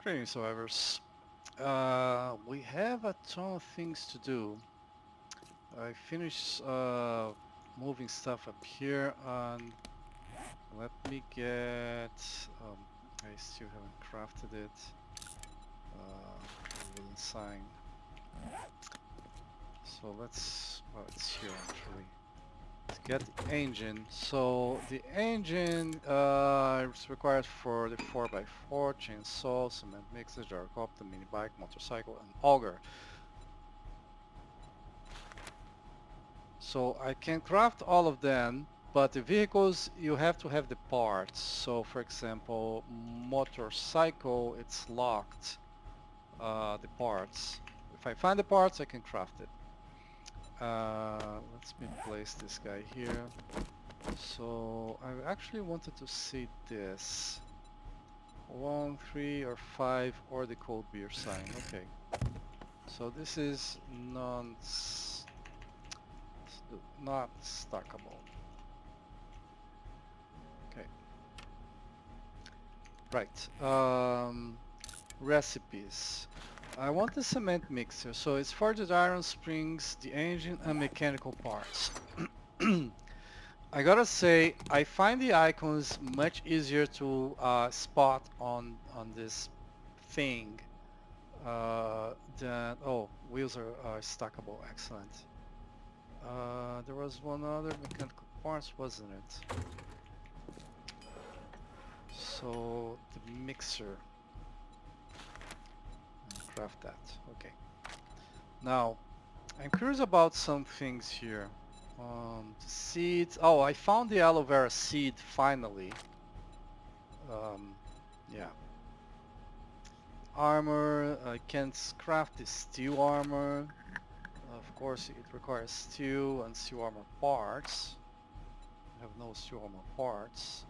Greetings, survivors. We have a ton of things to do. I finished moving stuff up here, and let me get. I still haven't crafted it. Wooden sign. So well, it's here actually. Let's get the engine. So the engine is required for the 4x4 chainsaw, cement mixer, gyrocopter, mini bike, motorcycle, and auger. So I can craft all of them, but the vehicles, you have to have the parts. So for example, motorcycle, it's locked, the parts. If I find the parts, I can craft it. Let's me place this guy here. So I actually wanted to see this. 1, 3, or 5, or the cold beer sign. Okay. So this is not stackable. Okay. Right. Recipes. I want the cement mixer, so it's for the iron springs, the engine, and mechanical parts. I gotta say, I find the icons much easier to spot on this thing than wheels are stackable. Excellent. There was one other mechanical parts, wasn't it? So the mixer. Craft that. Okay. Now, I'm curious about some things here. The seeds. Oh, I found the aloe vera seed finally. Um, yeah. Armor. I can craft the steel armor. Of course, it requires steel and steel armor parts. I have no steel armor parts.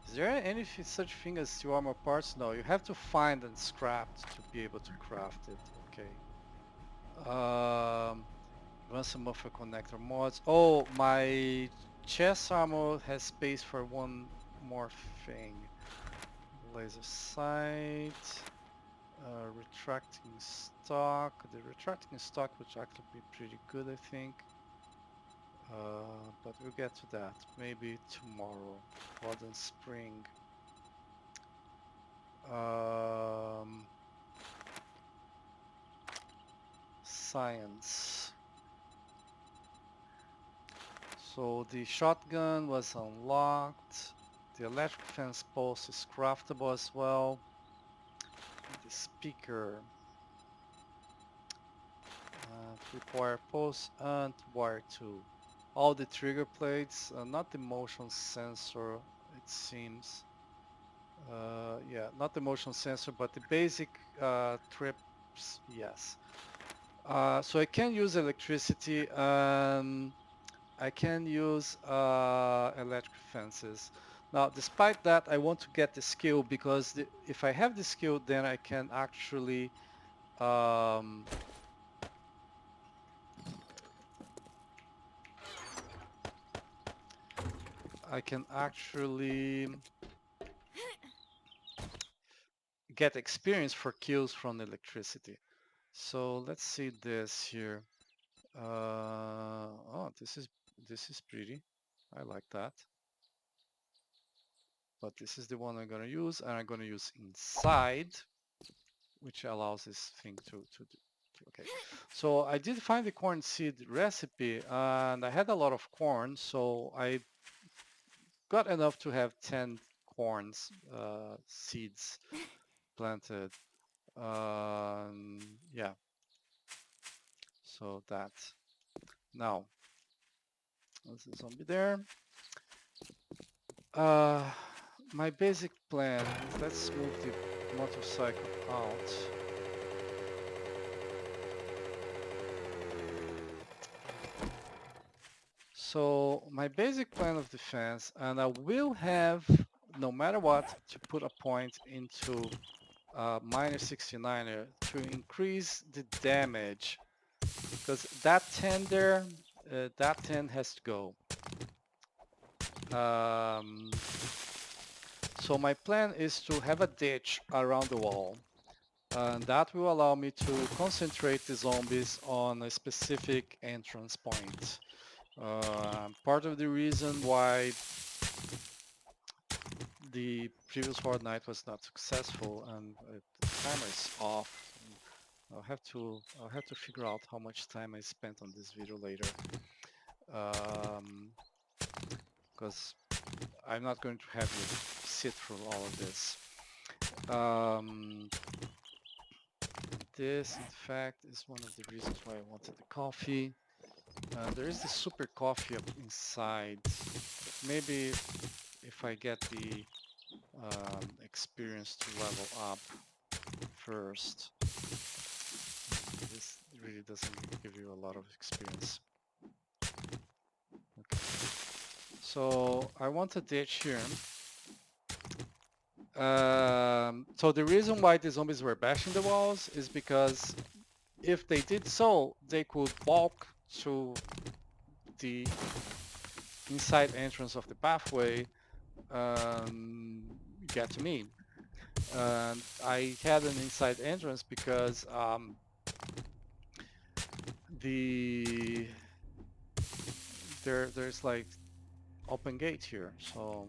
Is there any such thing as steel armor parts? No, you have to find and scrap to be able to craft it. Okay. Ransom muffler connector mods. Oh, my chest armor has space for one more thing. Laser sight. Retracting stock. The retracting stock would actually be pretty good, I think. But we'll get to that maybe tomorrow. Modern spring. Um, Science. So the shotgun was unlocked. The electric fence post is craftable as well. The speaker. 3 wire posts and wire 2. All the trigger plates, not the motion sensor, it seems. Yeah, not the motion sensor, but the basic trips, yes. So I can use electricity. I can use electric fences. Now, despite that, I want to get the skill because if I have the skill, then um, I can actually get experience for kills from electricity. So let's see this here. Oh, this is pretty. I like that. But this is the one I'm gonna use, and I'm gonna use inside, which allows this thing to do. Okay, so I did find the corn seed recipe, and I had a lot of corn, so I got enough to have 10 corns seeds planted. Yeah, so that. Now, there's a zombie there. Uh, my basic plan is let's move the motorcycle out. So my basic plan of defense, and I will have, no matter what, to put a point into minus 69er to increase the damage, because that 10 there, that 10 has to go. So my plan is to have a ditch around the wall. And that will allow me to concentrate the zombies on a specific entrance point. Part of the reason why the previous Horde Night was not successful and the timer is off. I'll have to figure out how much time I spent on this video later, because I'm not going to have you sit through all of this. This, in fact, is one of the reasons why I wanted the coffee. There is the super coffee up inside. Maybe if I get the experience to level up first. This really doesn't give you a lot of experience. Okay. So I want a ditch here. So the reason why the zombies were bashing the walls is because if they did so, they could walk to the inside entrance of the pathway, get to me. I had an inside entrance because there's like open gate here, so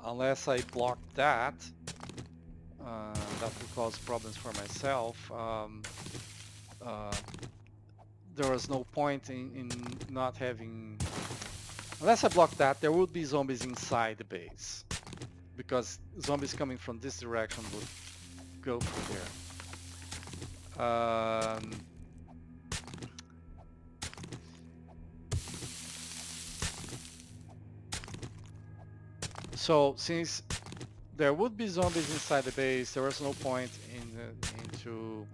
unless I block that, that will cause problems for myself. There was no point in not having, unless I block that, there would be zombies inside the base, because zombies coming from this direction would go through there. So since there would be zombies inside the base, there was no point into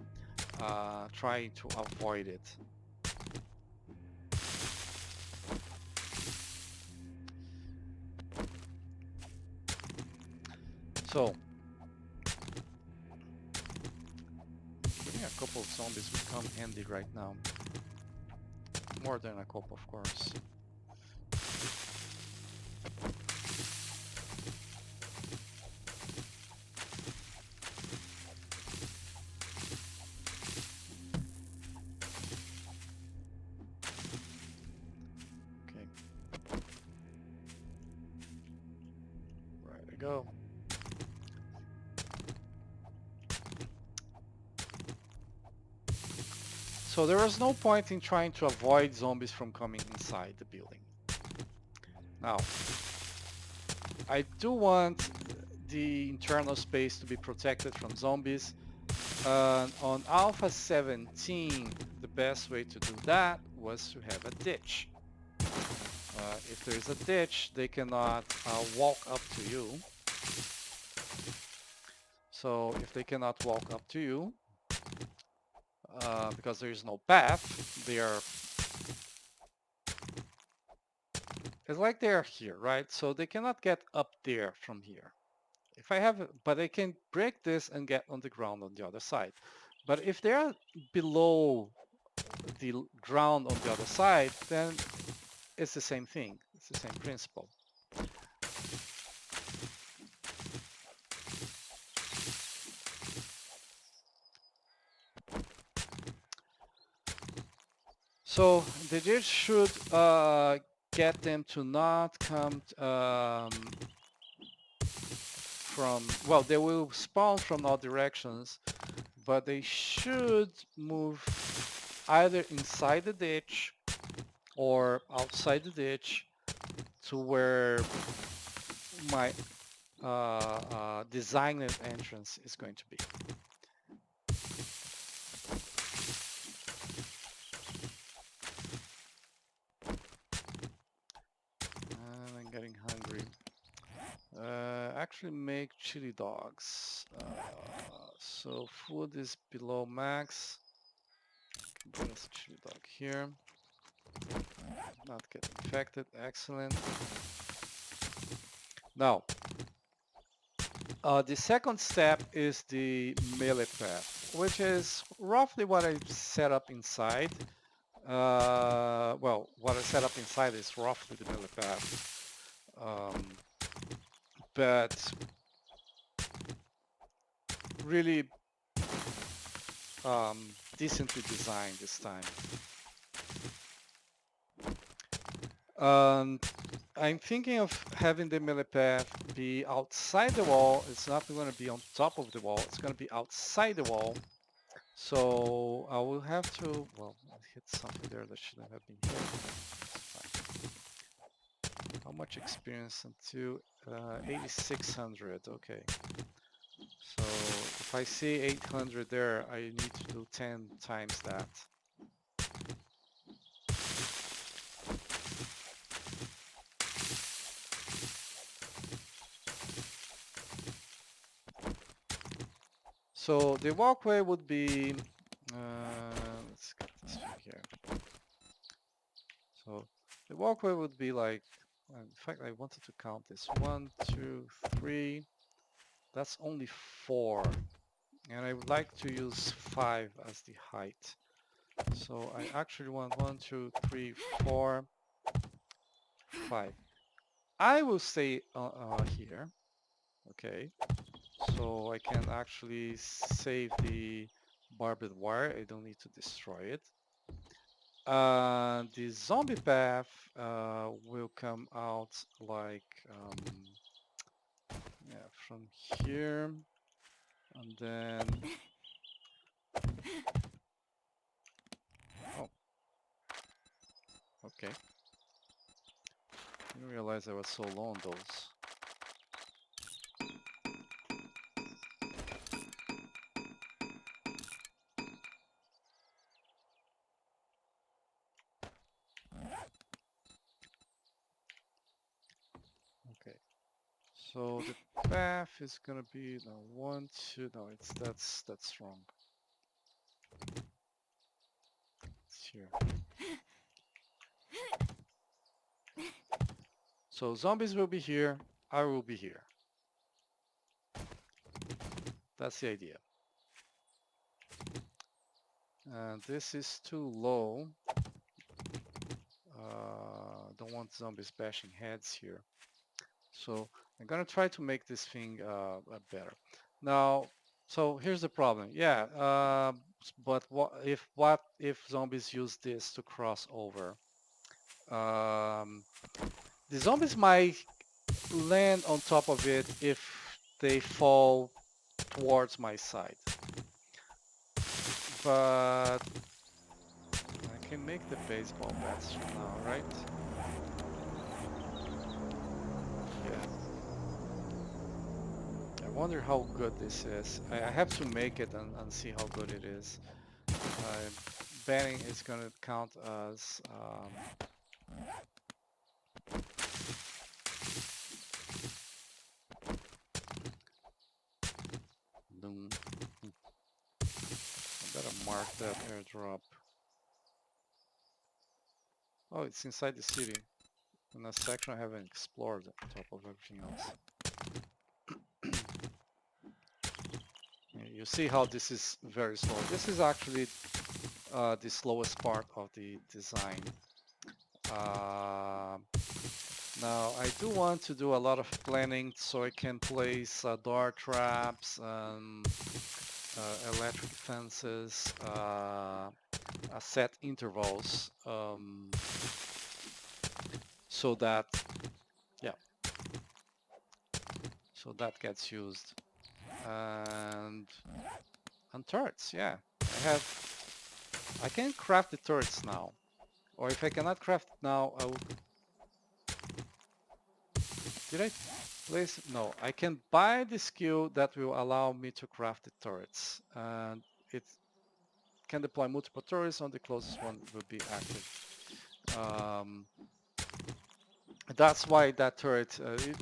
trying to avoid it. So getting a couple of zombies would come handy right now. More than a couple, of course. Go. So there was no point in trying to avoid zombies from coming inside the building. Now, I do want the internal space to be protected from zombies. On Alpha 17, the best way to do that was to have a ditch. If there is a ditch, they cannot walk up to you. So if they cannot walk up to you, because there is no path, it's like they are here, right? So they cannot get up there from here. If I have, but they can break this and get on the ground on the other side. But if they are below the ground on the other side, then it's the same thing. It's the same principle. So the ditch should get them to not come from, well, they will spawn from all directions, but they should move either inside the ditch or outside the ditch to where my designated entrance is going to be. And I'm getting hungry. Actually make chili dogs. So food is below max. Get us a chili dog here. Not get infected. Excellent. Now, the second step is the melee path, which is roughly what I set up inside. Well, what I set up inside is roughly the melee path. But really decently designed this time. I'm thinking of having the melee path be outside the wall. It's not going to be on top of the wall. It's going to be outside the wall. So I will have to, well, I hit something there that shouldn't have been hit. That's fine. How much experience until 8,600? Okay. So if I see 800 there, I need to do 10 times that. So the walkway would be, let's get this thing here. So the walkway would be like, in fact, I wanted to count this. 1, 2, 3. That's only 4. And I would like to use 5 as the height. So I actually want 1, 2, 3, 4, 5. I will stay here. Okay. So I can actually save the barbed wire. I don't need to destroy it. The zombie path will come out like yeah, from here, and then oh, okay. Didn't realize I was so low on those. Okay, so the path is gonna be no 1, 2. No, that's wrong. It's here. So zombies will be here. I will be here. That's the idea. And this is too low. Don't want zombies bashing heads here. So I'm gonna try to make this thing better. Now, so here's the problem. Yeah, but what if zombies use this to cross over? Um, the zombies might land on top of it if they fall towards my side. But I can make the baseball bats now, right? Yeah. I wonder how good this is. I have to make it and see how good it is. Betting is going to count as boom. I better mark that airdrop. Oh, it's inside the city. In a section I haven't explored on top of everything else. You see how this is very slow. This is actually the slowest part of the design. Now I do want to do a lot of planning so I can place door traps, electric fences, set intervals, so that yeah, so that gets used. And turrets, yeah, I can craft the turrets now, or if I cannot craft it now, I will. Did I place? No, I can buy the skill that will allow me to craft the turrets, and it can deploy multiple turrets on the closest one will be active. That's why that turret,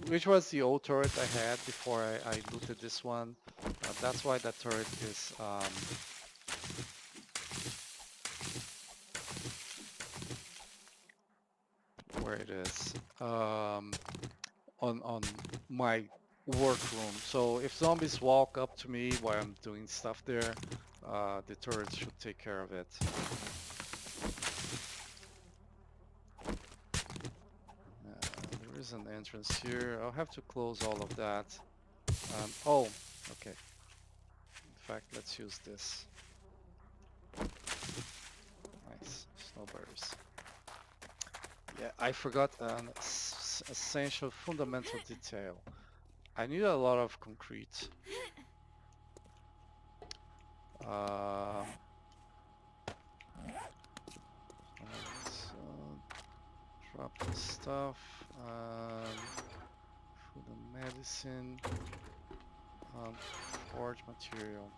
which was the old turret I had before I looted this one, that's why that turret is where it is on my workroom. So if zombies walk up to me while I'm doing stuff there, the turret should take care of it. There is an entrance here. I'll have to close all of that. Oh, okay. fact, let's use this. Nice, snowberries. Yeah, I forgot an essential fundamental detail. I need a lot of concrete. Um, let's drop the stuff. Food and medicine. Forge material.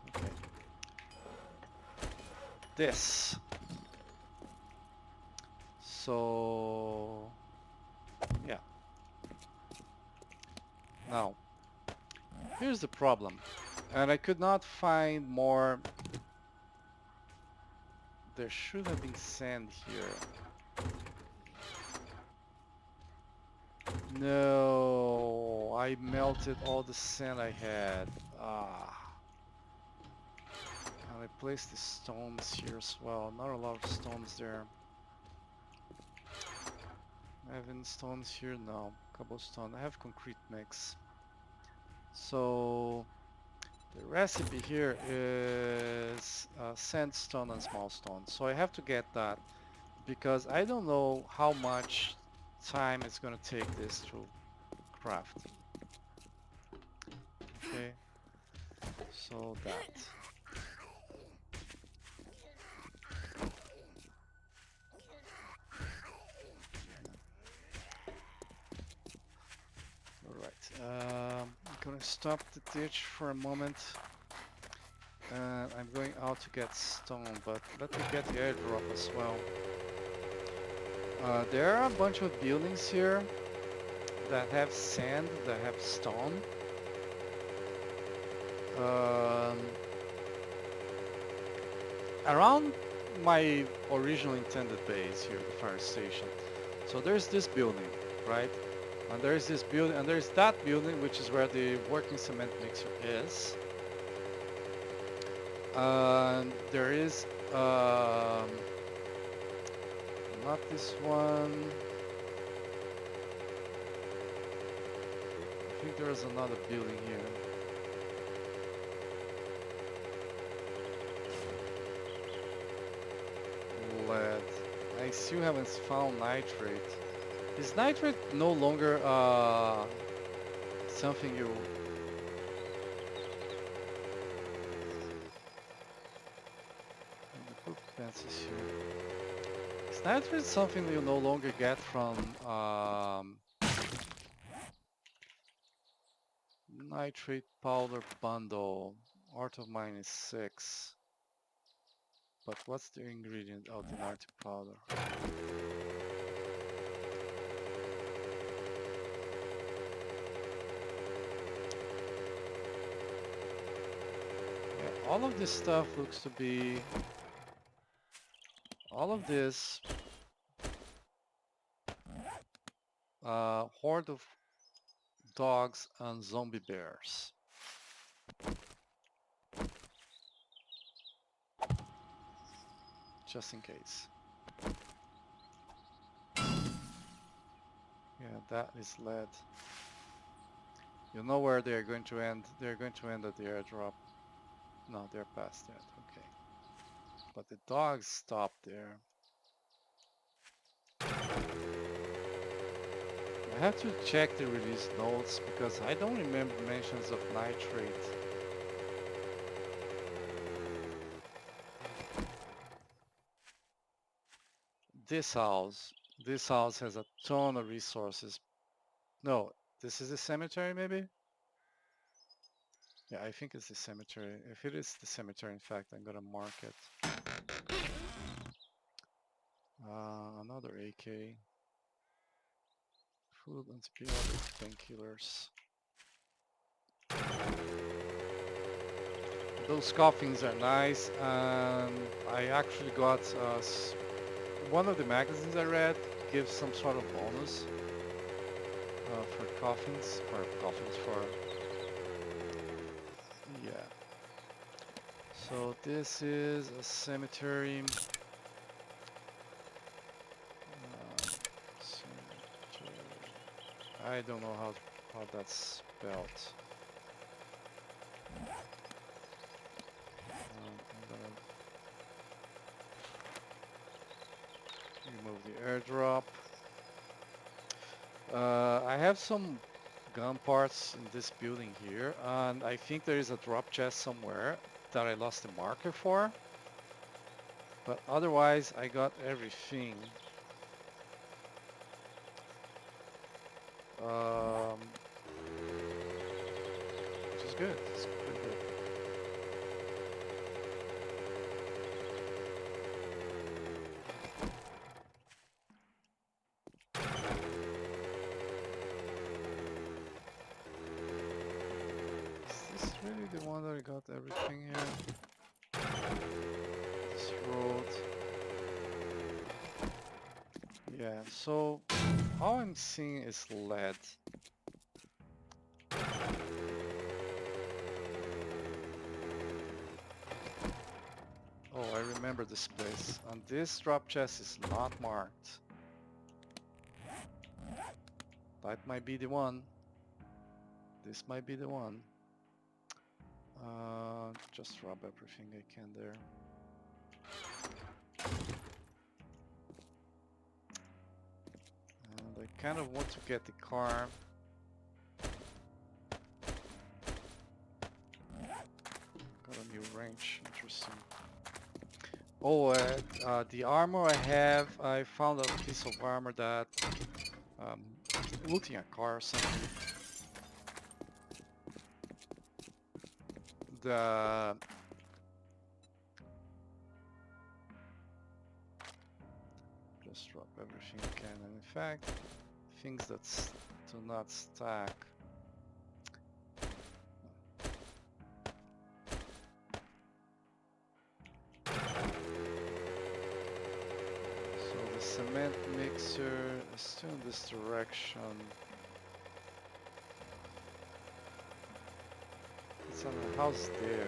Okay. This. So, yeah. Now, here's the problem. And I could not find more. There should have been sand here. No, I melted all the sand I had. Ah. And I placed the stones here as well. Not a lot of stones there. I have any stones here? No. Cobblestone. I have concrete mix. So the recipe here is sandstone and small stone. So I have to get that because I don't know how much time it's going to take this to craft. Okay. So that. Alright, I'm gonna stop the ditch for a moment. And I'm going out to get stone, but let me get the airdrop as well. There are a bunch of buildings here that have sand, that have stone. Around my original intended base here, the fire station. So there's this building, right? And there's this building, and there's that building, which is where the working cement mixer is. And there is not this one. I think there is another building here. Lead. I still haven't found nitrate. Is nitrate no longer something you... The book fences here. Is nitrate something you no longer get from nitrate powder bundle? Art of mine is 6. But what's the ingredient of the nitrate powder? Yeah, all of this stuff looks to be... All of this horde of dogs and zombie bears. Just in case. Yeah, that is lead. You know where they're going to end? They're going to end at the airdrop. No, they're past that. Okay. But the dogs stopped there. I have to check the release notes because I don't remember mentions of nitrate. This house has a ton of resources. No, this is the cemetery maybe? Yeah, I think it's the cemetery. If it is the cemetery, in fact, I'm gonna mark it. Another AK. Food, antibiotic, painkillers. Those coffins are nice, and I actually got one of the magazines I read gives some sort of bonus for coffins, yeah. So this is a cemetery. Cemetery. I don't know how that's spelled. Remove the airdrop. I have some gun parts in this building here, and I think there is a drop chest somewhere that I lost the marker for. But otherwise, I got everything. Which is good. It's pretty good. Is this really the one that I got everything here? This road. Yeah, so all I'm seeing is lead. Oh, I remember this place. And this drop chest is not marked. That might be the one. This might be the one. Just drop everything I can there. And I kind of want to get the car. Got a new range, interesting. Oh, the armor I found a piece of armor that, looting a car or something. Just drop everything you can, and in fact, things that do not stack. So the cement mixer is still in this direction. It's on a house there.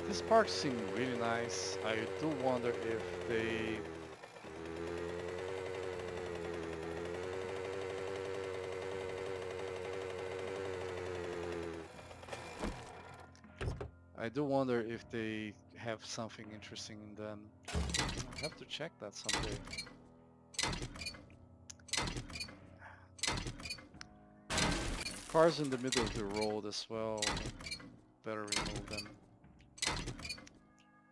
This park seemed really nice. I do wonder if they... I do wonder if they have something interesting in them. I'll have to check that someday. Cars in the middle of the road as well. Better remove them.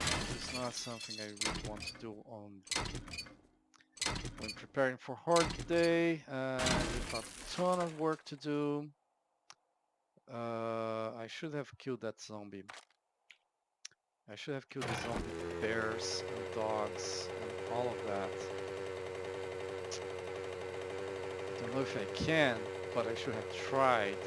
It's not something I really want to do on when preparing for Horde Day. We've got a ton of work to do. I should have killed that zombie. I should have killed the zombie bears and dogs and all of that. Don't know if I can, but I should have tried.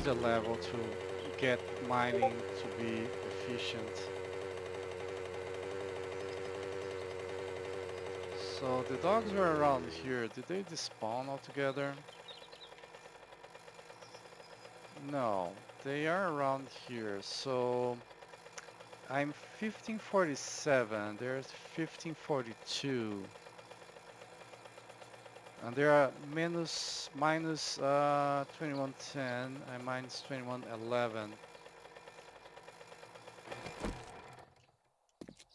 A level to get mining to be efficient. So the dogs were around here. Did they despawn altogether? No, they are around here. So I'm 1547. There's 1542. And there are minus 2110 and minus 2111.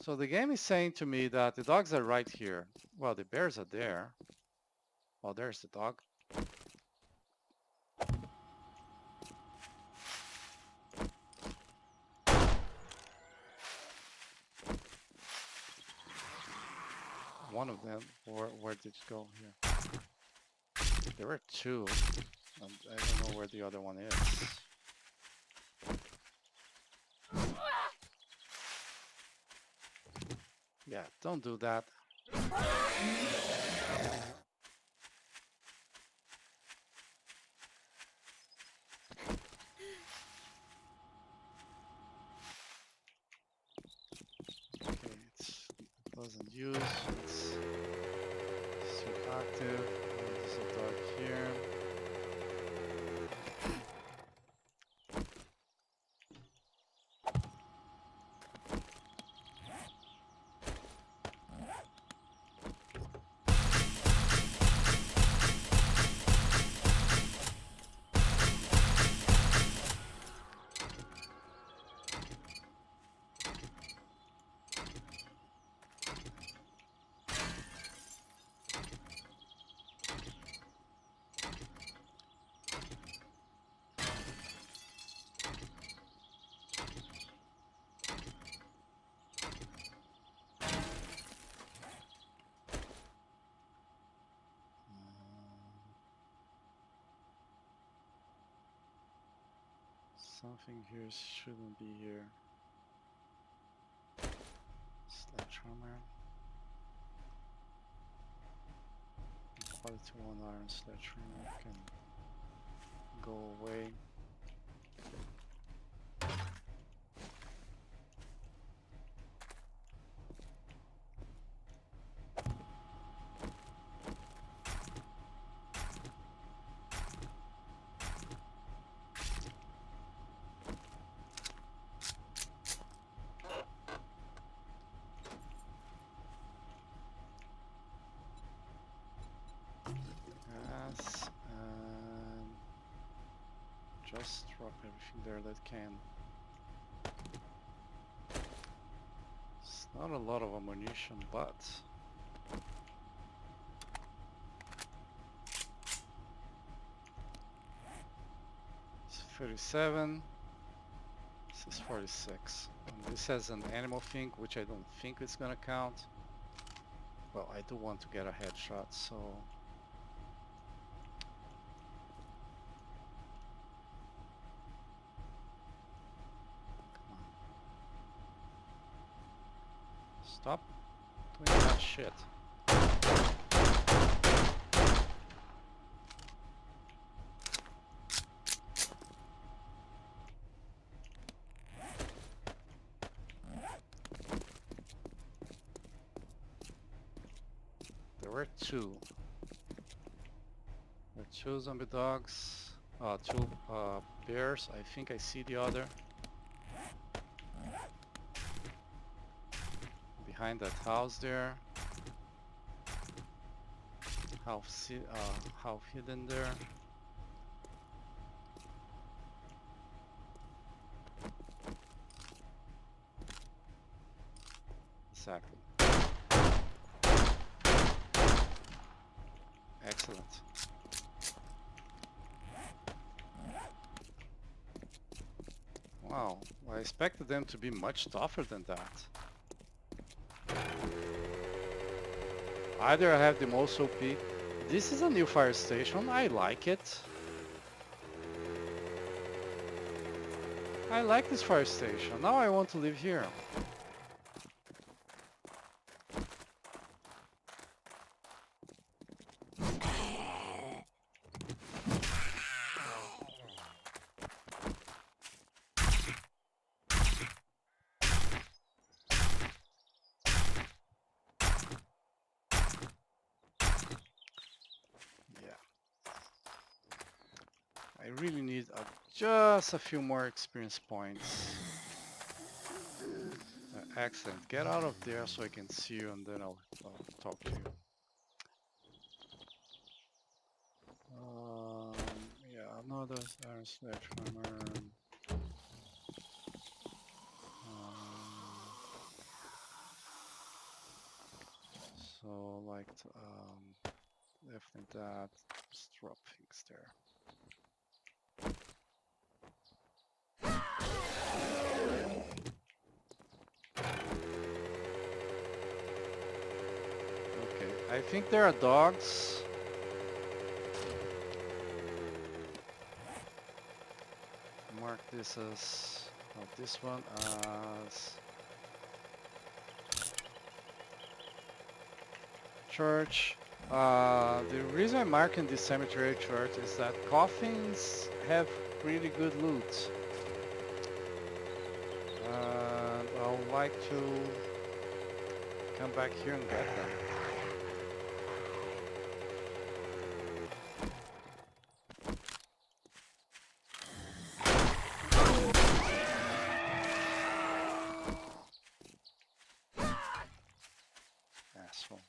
So the game is saying to me that the dogs are right here. Well, the bears are there. Oh, there's the dog. One of them. Where did it go? Here. There were two. And I don't know where the other one is. Yeah, don't do that. Okay, it doesn't use. It's still active. There's a dog here. Something here shouldn't be here. Sledgehammer. Quality 1 iron sledgehammer can go away. Yes, and just drop everything there that can. It's not a lot of ammunition, but it's 37. This is 46. And this has an animal thing, which I don't think it's gonna count. Well, I do want to get a headshot, so come on. Stop doing that shit. There were two. There were two zombie dogs. Two bears. I think I see the other. Behind that house there. Half hidden there. Exactly. Excellent. Wow, I expected them to be much tougher than that. Either I have the most OP. This is a new fire station. I like it. I like this fire station. Now I want to live here. I really need just a few more experience points. Excellent. Get out of there so I can see you and then I'll talk to you. Yeah, another iron sledgehammer. So like definitely that. Just drop things there. Okay, I think there are dogs. Mark this as, this one as church. The reason I'm marking this cemetery church is that coffins have pretty good loot. And I would like to come back here and get them. Asshole.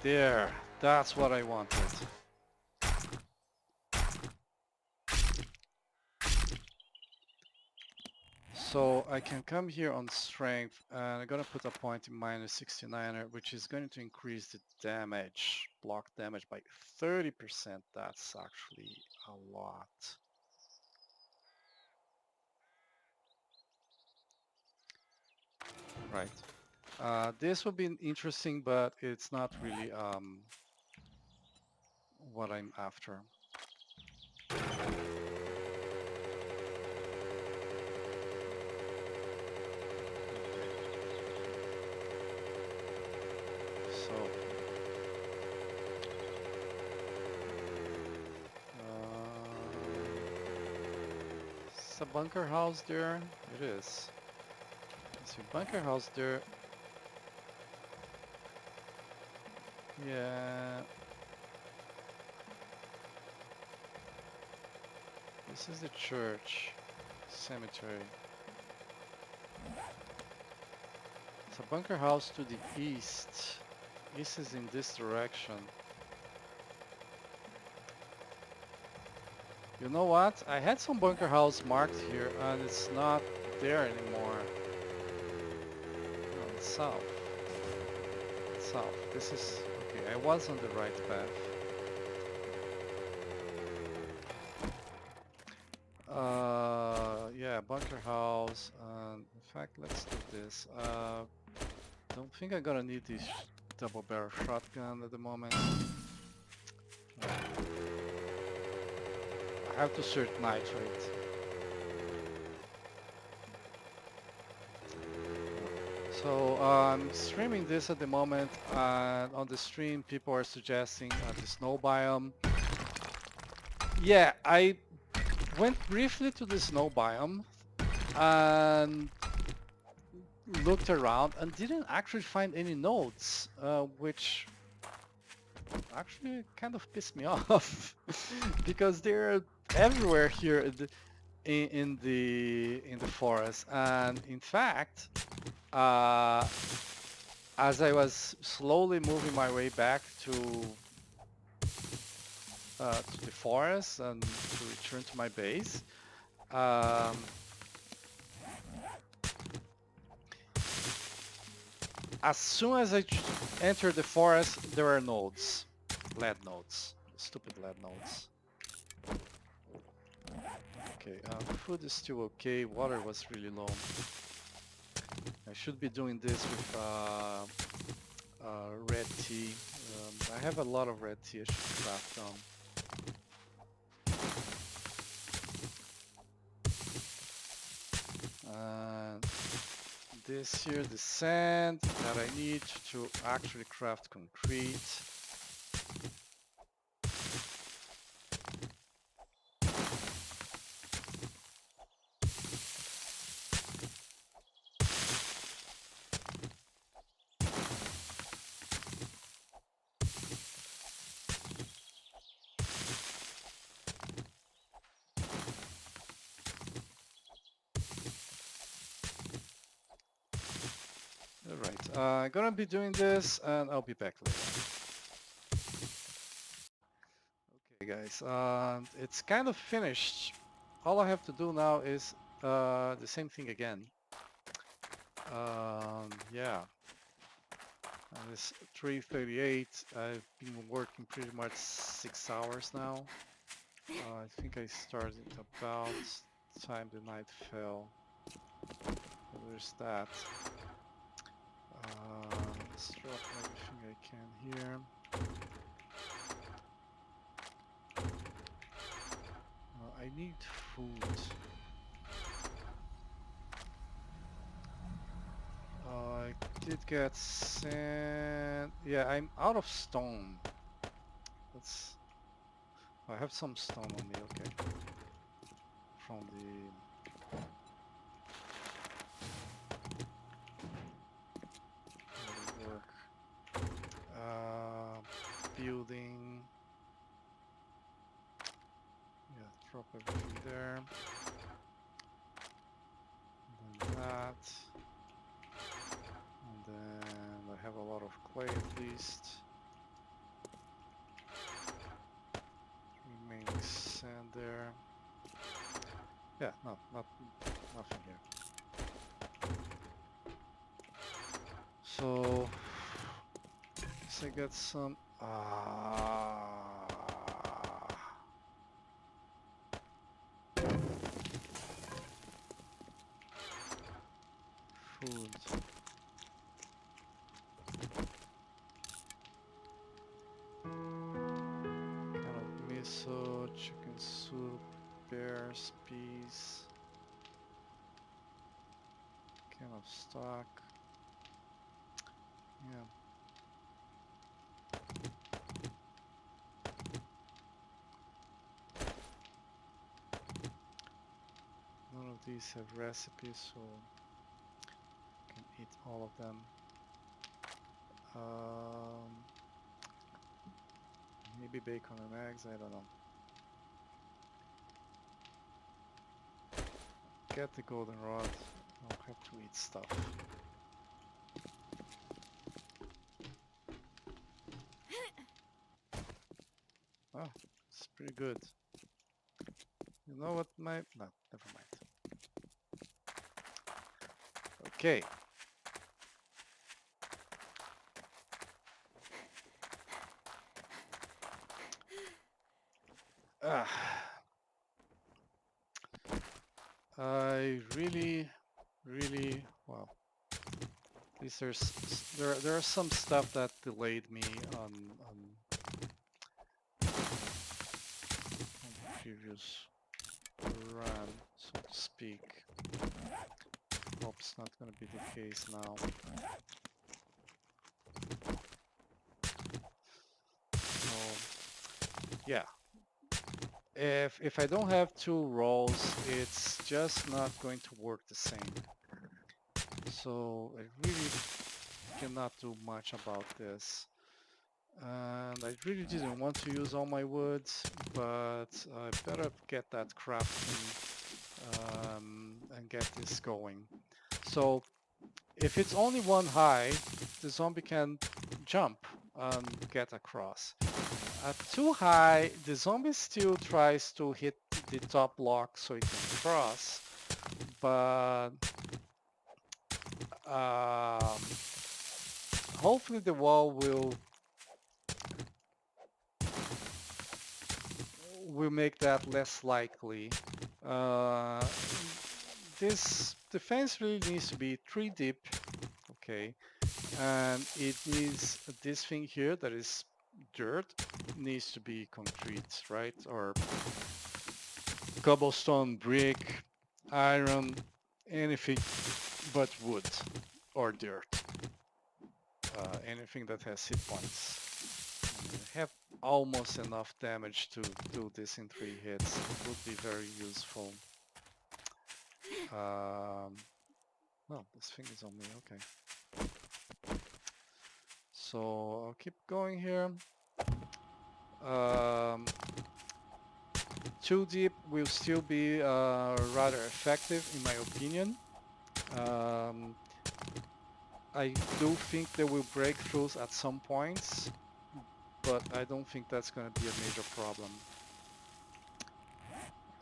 There, that's what I wanted. So I can come here on strength and I'm gonna put a point in -69er, which is going to increase the damage, block damage by 30%. That's actually a lot. Right. This will be interesting, but it's not really what I'm after. So, it's a bunker house there. It is. It's a bunker house there. Yeah. This is the church. Cemetery. It's a bunker house to the east. East is in this direction. You know what? I had some bunker house marked here and it's not there anymore. No, it's south. It's south. This is... okay, I was on the right path. Yeah, bunker house. In fact, let's do this. Don't think I'm gonna need this double barrel shotgun at the moment. I have to search nitrate. So I'm streaming this at the moment, and on the stream people are suggesting the snow biome. Yeah, I went briefly to the snow biome and looked around and didn't actually find any nodes, which actually kind of pissed me off because they're everywhere here in the forest. And in fact, as I was slowly moving my way back to the forest and to return to my base, as soon as I entered the forest, there are nodes, lead nodes, stupid lead nodes. Okay, food is still okay. Water was really low. I should be doing this with red tea. I have a lot of red tea I should craft on. This here, the sand that I need to actually craft concrete. Alright, I'm gonna be doing this and I'll be back later. Okay guys, it's kind of finished. All I have to do now is the same thing again. Yeah, and it's 3:38. I've been working pretty much 6 hours now. I think I started about the time the night fell. So there's that. Let's drop everything I can here. I need food. did get sand. Yeah, I'm out of stone. That's. I have some stone on me. Okay. From the. Work. Building. Yeah, drop everything there. And then that. And then I have a lot of clay at least. Remaining sand there. Yeah, no, nothing here. So, guess I got some. Food. Kind of miso, chicken soup, bears, peas. Kind of stock. Yeah. None of these have recipes, so I can eat all of them. Maybe bacon and eggs, I don't know. Get the golden rod. I'll have to eat stuff. Oh, it's pretty good. You know what my... No, never mind. Okay. I really, well, at least there are some stuff that delayed me on the previous run, so to speak. Hope it's not going to be the case now. So, yeah. If I don't have two rolls, it's just not going to work the same. So I really cannot do much about this. And I really didn't want to use all my wood, but I better get that crafting and get this going. So if it's only one high, the zombie can jump and get across. At too high, the zombie still tries to hit the top block so it can cross, but hopefully the wall will make that less likely. This defense really needs to be 3 deep, okay, and it needs this thing here that is dirt needs to be concrete, right? Or cobblestone, brick, iron, anything but wood or dirt. Anything that has hit points. I have almost enough damage to do this in 3 hits. It would be very useful. No, this thing is on me, okay. So I'll keep going here. 2 deep will still be rather effective in my opinion. I do think there will breakthroughs at some points, but I don't think that's going to be a major problem.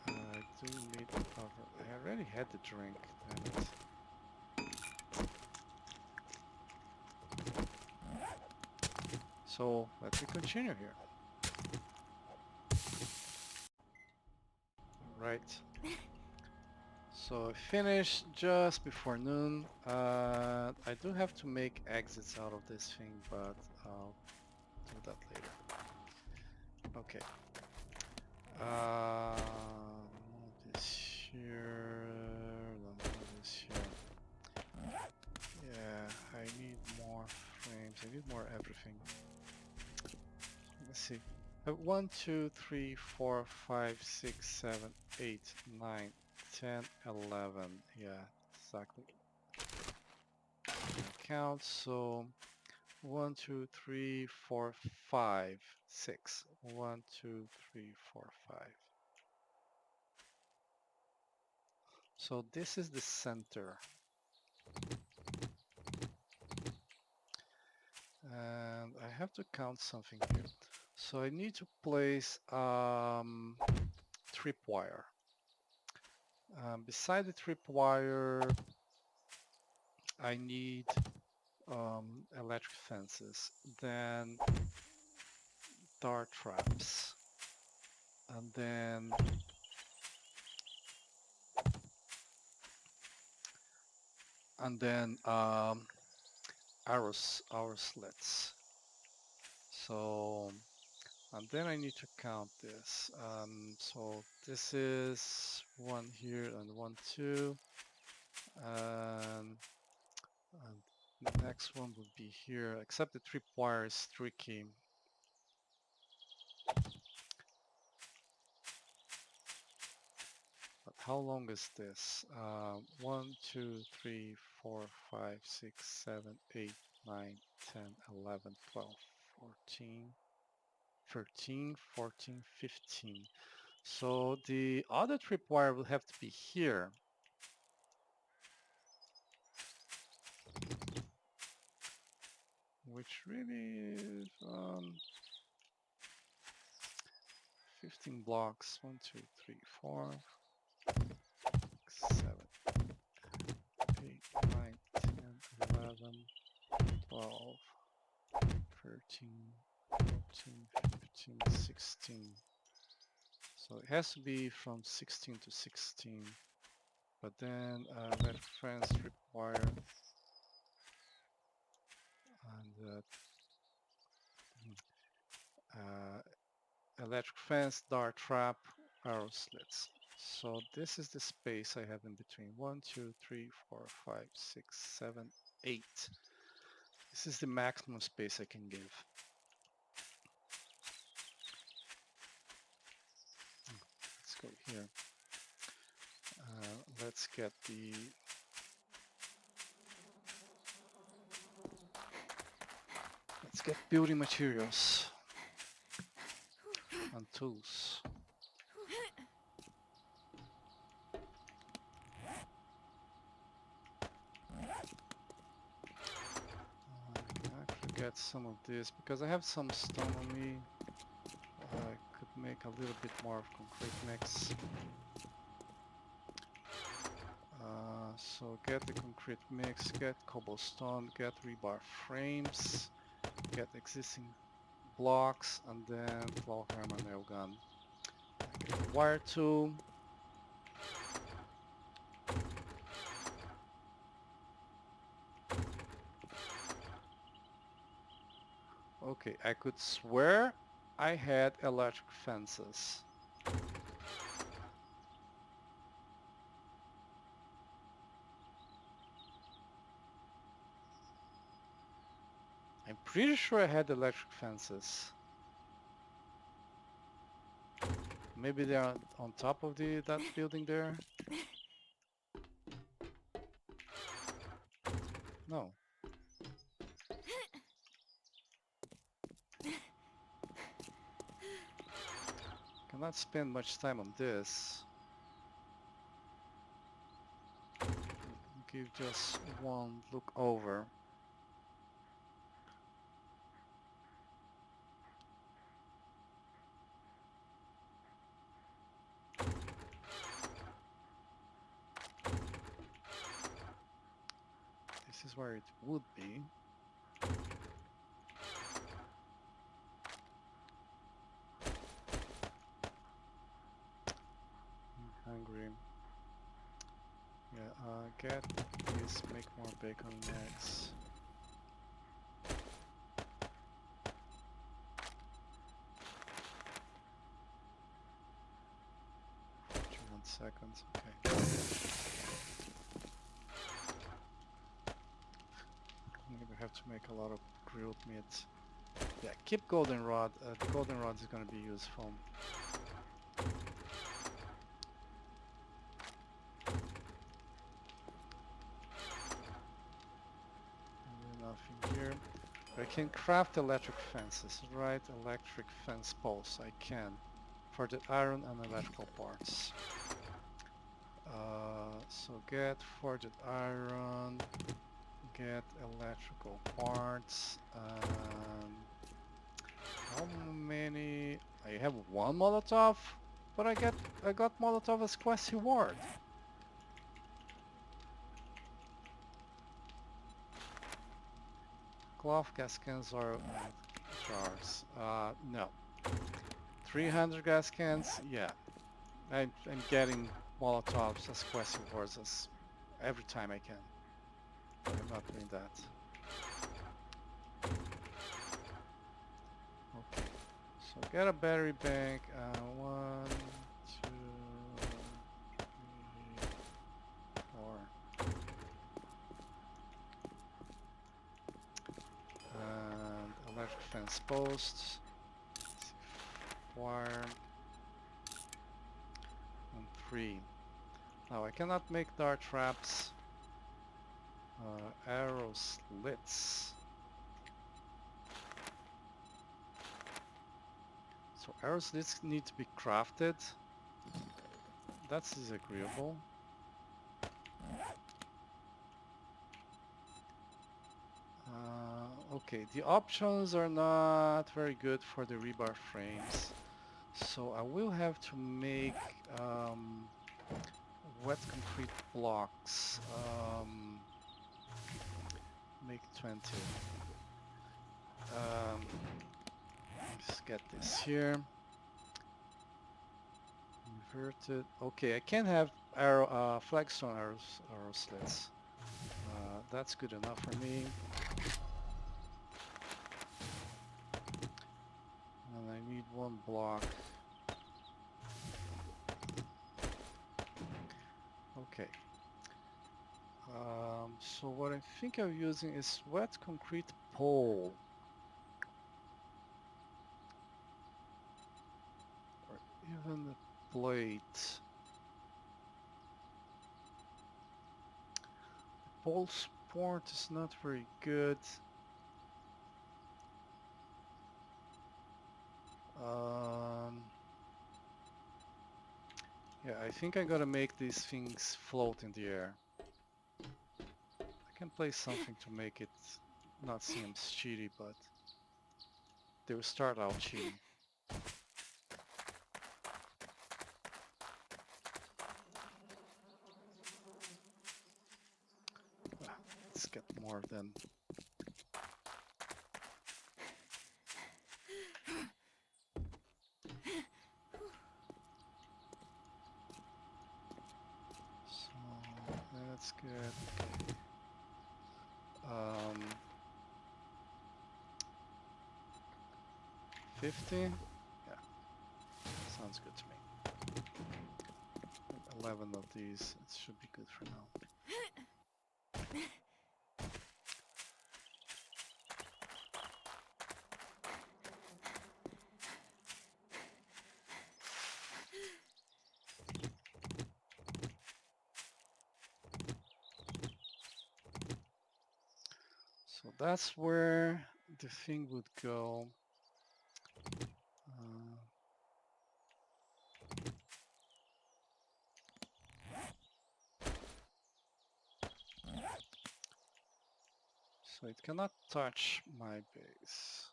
I do need cover. I already had the drink, damn it. So let me continue here. Right. So I finished just before noon. I do have to make exits out of this thing, but I'll do that later. Okay. Move this here. Move this here. Yeah, I need frames. I need more everything. Let's see. 1, 2, 3, 4, 5, 6, 7, 8, 9, 10, 11. Yeah, exactly. Count. So 1, 2, 3, 4, 5, 6. 1, 2, 3, 4, 5. So this is the center. And I have to count something here. So I need to place tripwire. Beside the tripwire, I need electric fences, then dart traps, and then arrow slits. So and then I need to count this. So this is one here and 1, 2, and the next one would be here. Except the tripwire is tricky. But how long is this? 1, 2, 3, 4, 5, 6, 7, 8, 9, 10, 11, 12, 14, 13, 14, 15. So the other tripwire will have to be here. Which really is 15 blocks. 1, 2, 3, 4, 6, 7, 8, 9, 10, 11, 12, 13, 14, 15, 16. So it has to be from 16 to 16. But then that fence require and electric fence, dart trap, arrow slits. So this is the space I have in between. 1, 2, 3, 4, 5, 6, 7, 8. This is the maximum space I can give. Let's go here. Let's get building materials and tools. I forget some of this because I have some stone on me. I could make a little bit more of concrete mix. So get the concrete mix, get cobblestone, get rebar frames, get existing blocks, and then claw hammer nail gun. Get the wire tool. Okay, I could swear I had electric fences. I'm pretty sure I had electric fences. Maybe they are on top of that building there. No. Cannot spend much time on this. Give just one look over. This is where it would be. I'm hungry. Yeah, get these, make more bacon and eggs. 41 seconds, okay. Maybe I have to make a lot of grilled meat. Yeah, keep goldenrod. The goldenrod is gonna be useful. Nothing here. I can craft electric fences, right? Electric fence posts. I can. For the iron and electrical parts. So get forged iron, get electrical parts. How many? I have one Molotov, but I got Molotov as quest reward. Cloth gas cans or jars. No. 300 gas cans. Yeah, I'm getting Molotovs as quest rewards as every time I can. But I'm not doing that. Okay. So get a battery bank. 1, 2, 3, 4. And electric fence posts. Wire. And 3. Now I cannot make dart traps. Arrow slits. So arrow slits need to be crafted. That's disagreeable. Okay, the options are not very good for the rebar frames. So I will have to make wet concrete blocks. Make 20. Let's get this here. Inverted. Okay, I can have flagstone arrow slits. That's good enough for me. And I need 1 block. Okay. So what I think I'm using is wet concrete pole. Or even a plate. The pole support is not very good. Yeah, I think I gotta make these things float in the air. I can place something to make it not seem cheaty, but they will start out cheating. Let's get more of them. So that's good. Okay. 50? Yeah, sounds good to me. 11 of these, it should be good for now. So that's where the thing would go. So it cannot touch my base.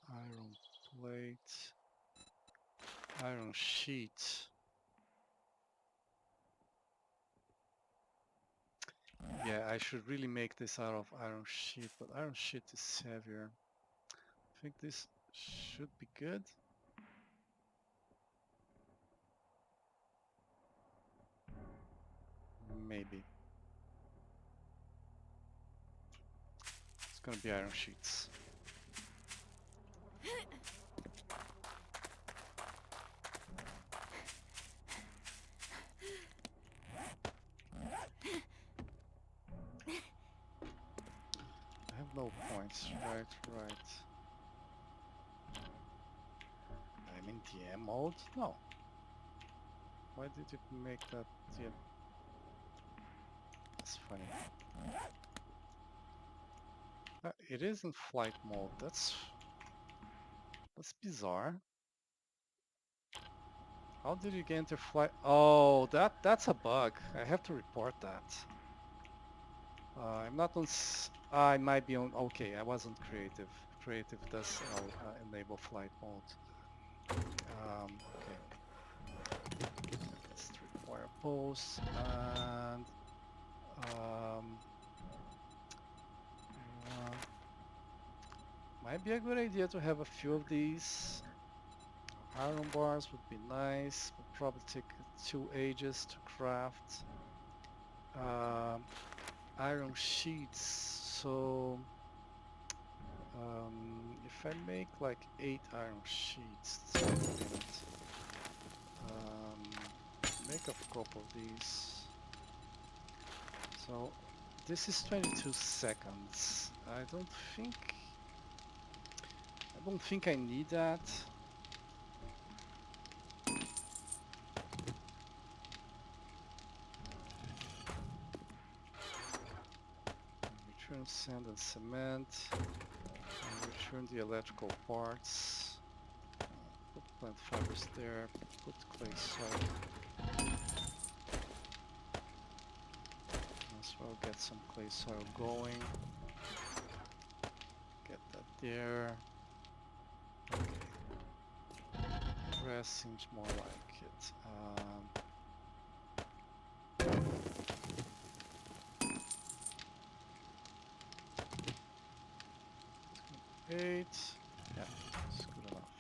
Iron plate. Iron sheet. Yeah, I should really make this out of iron sheet, but iron sheet is heavier. I think this should be good. Maybe. It's gonna be iron sheets. no points. Right. I'm in DM mode? No. Why did it make that DM? That's funny. It is in flight mode. That's bizarre. How did you get into flight? Oh, that's a bug. I have to report that. I'm not on. I might be on. Okay, I wasn't creative. Creative does enable flight mode. Okay. Let's require post and uh, might be a good idea to have a few of these. Iron bars would be nice. Would probably take 2 ages to craft. Iron sheets. So if I make like 8 iron sheets, let's wait a minute. Make a couple of these. So this is 22 seconds. I don't think I need that. Return sand and cement. And return the electrical parts. Put plant fibers there. Put clay soil. As well get some clay soil going. Get that there. Okay. Grass seems more like it. 8. Yeah, it's good enough.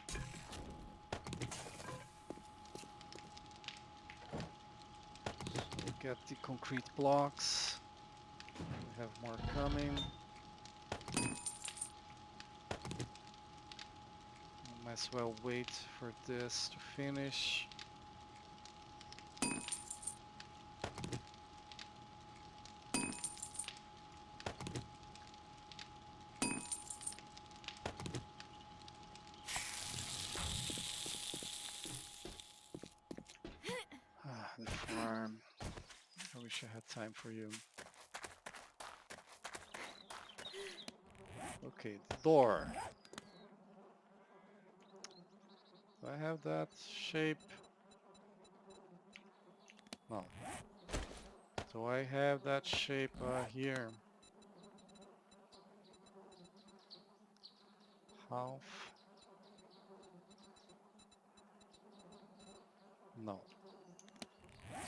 So get the concrete blocks. We have more coming. Might as well wait for this to finish. The farm. I wish I had time for you. Okay, the door. Do I have that shape? No. Do I have that shape here? Half? No.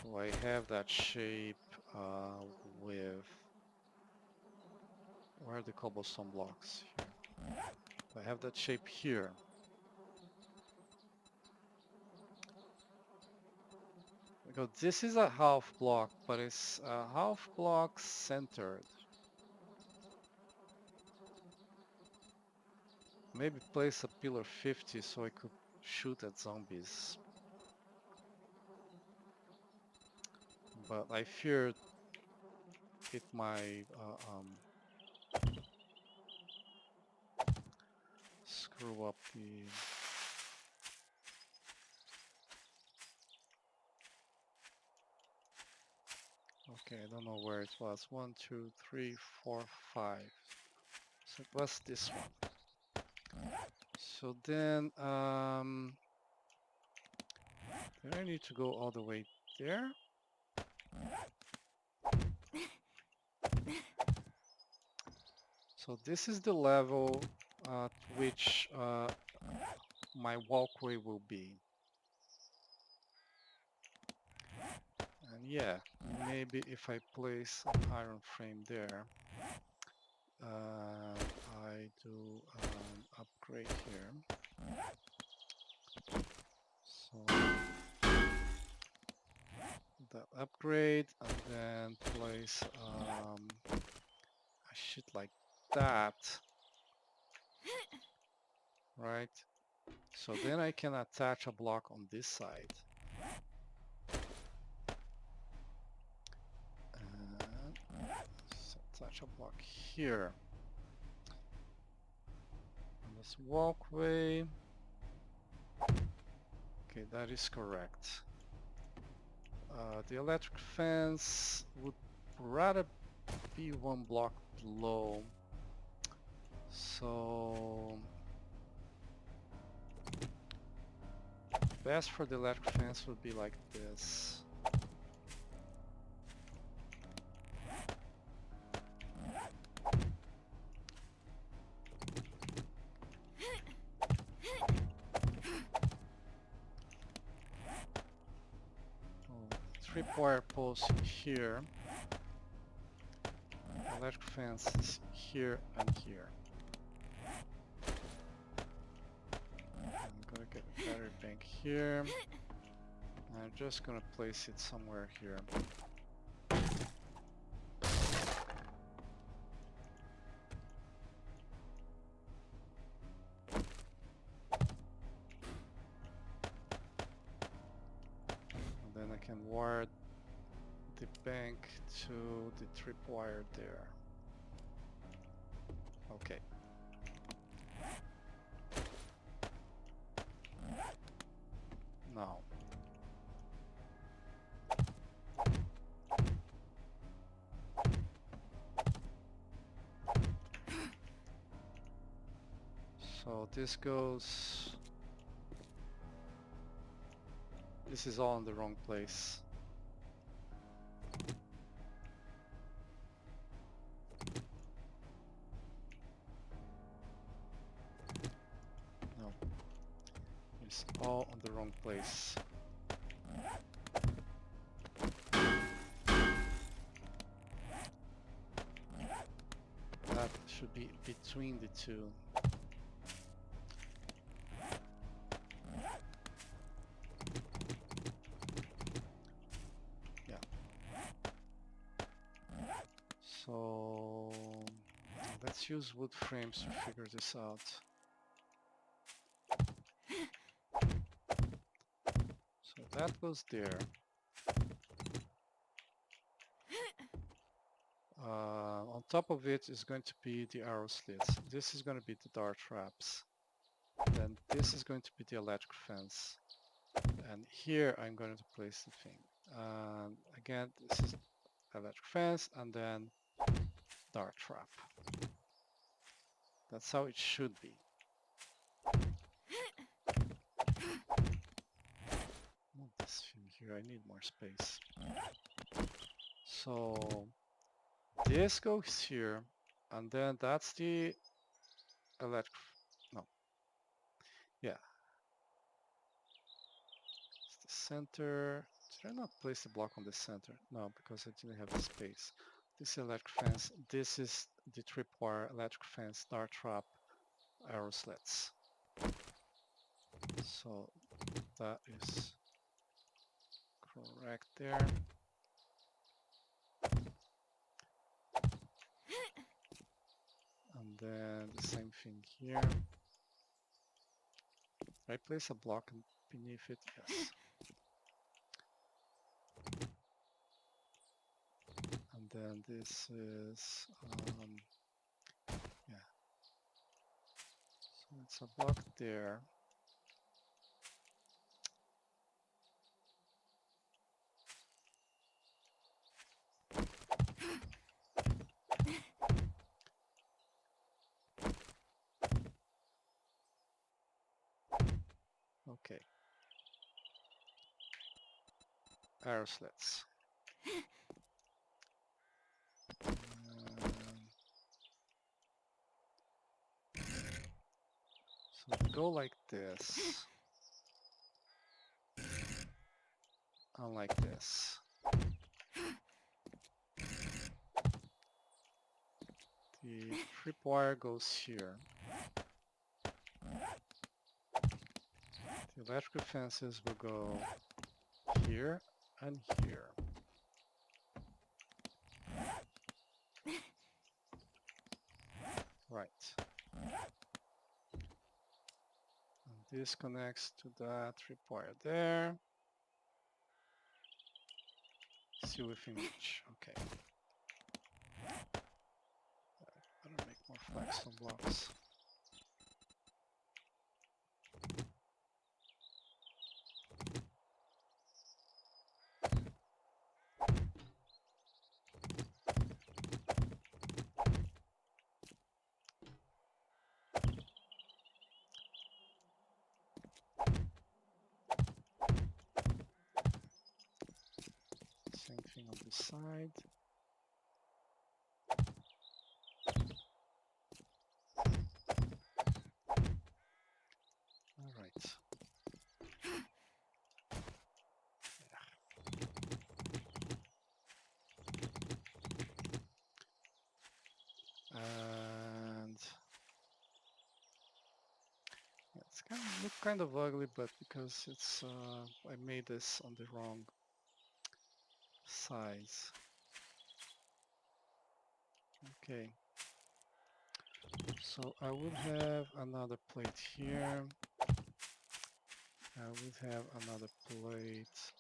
Do I have that shape with... Where are the cobblestone blocks? Here. Do I have that shape here? Because this is a half block, but it's a half block centered. Maybe place a pillar 50 so I could shoot at zombies. But I feared it might screw up the... Okay, I don't know where it was. 1, 2, 3, 4, 5. So it was this one. So then, do I need to go all the way there? So this is the level at which my walkway will be. And yeah, maybe if I place an iron frame there, I do upgrade here. So that upgrade and then place a shit like that, right? So then I can attach a block on this side. And attach a block here. this walkway. Okay, that is correct. The electric fence would rather be one block below. So best for the electric fence would be like this. Tripwire post here. Electric fence is here and here. I'm gonna get a battery bank here. I'm just gonna place it somewhere here. And then I can wire the bank to the tripwire there. Okay. Now. So this goes... This is all in the wrong place. No. It's all in the wrong place. That should be between the two. Yeah. So let's use wood frames to figure this out. So that goes there. On top of it is going to be the arrow slits. This is going to be the dart traps. Then this is going to be the electric fence. And here I'm going to place the thing. Again, this is electric fence and then dart trap. That's how it should be. Not this thing here, I need more space. So this goes here, and then that's the electric, no, yeah. It's the center. Did I not place the block on the center? No, because I didn't have the space. This is electric fence, this is the tripwire, electric fence, dart trap, arrow slits. So that is correct there. And then the same thing here. I place a block beneath it, yes. And then this is, yeah. So it's a block there. Okay. Arrow slits. So they go like this. And like this. The tripwire goes here. The electrical fences will go here and here. Right. And this connects to that tripwire there. See with image. Okay. Better make more flagstone blocks. Same thing on this side. All right. And yeah, it's kind of look kind of ugly, but because it's I made this on the wrong size. Okay. So I would have another plate here. I would have another plate.